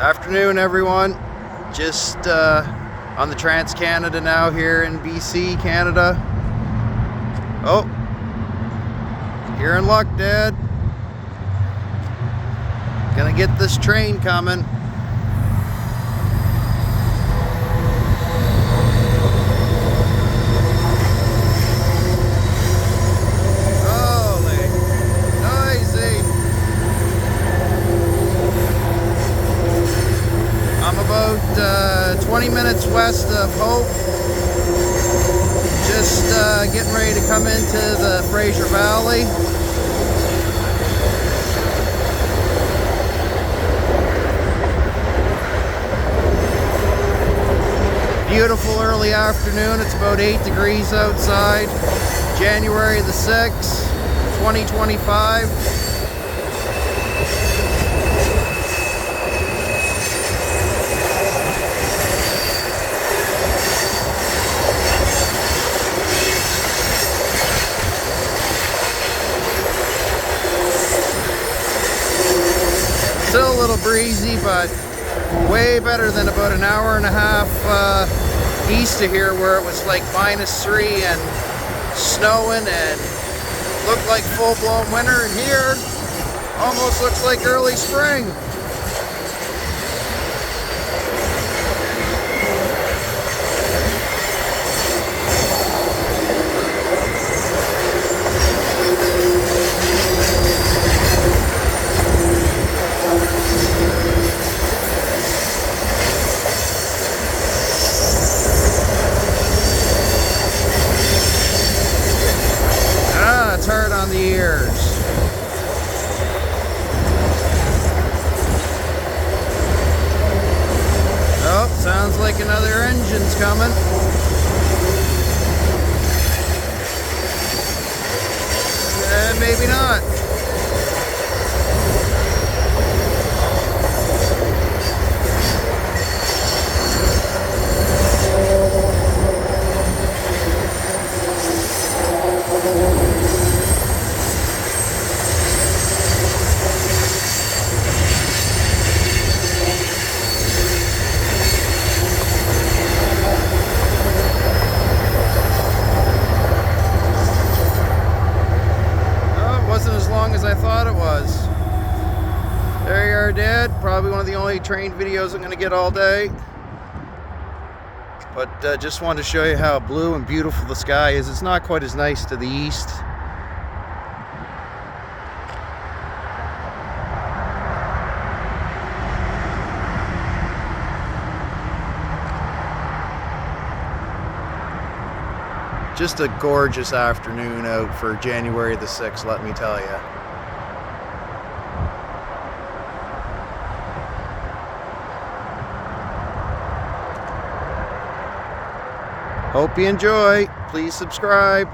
Afternoon, everyone. Just on the Trans-Canada now here in BC, Canada. Oh, you're in luck, Dad. Gonna get this train coming. Holy, noisy. I'm about 20 minutes west of Hope. Just getting ready to come into the Fraser Valley. Beautiful early afternoon. It's about 8 degrees outside. January the 6th, 2025. Still a little breezy, but way better than about an hour and a half east of here where it was like -3 and snowing and looked like full-blown winter, and here almost looks like early spring. It's hard on the ears. Oh, sounds like another engine's coming. Maybe not. As long as I thought it was. There you are, Dad. Probably one of the only train videos I'm going to get all day. But just wanted to show you how blue and beautiful the sky is. It's not quite as nice to the east. Just a gorgeous afternoon out for January the 6th, let me tell you. Hope you enjoy. Please subscribe.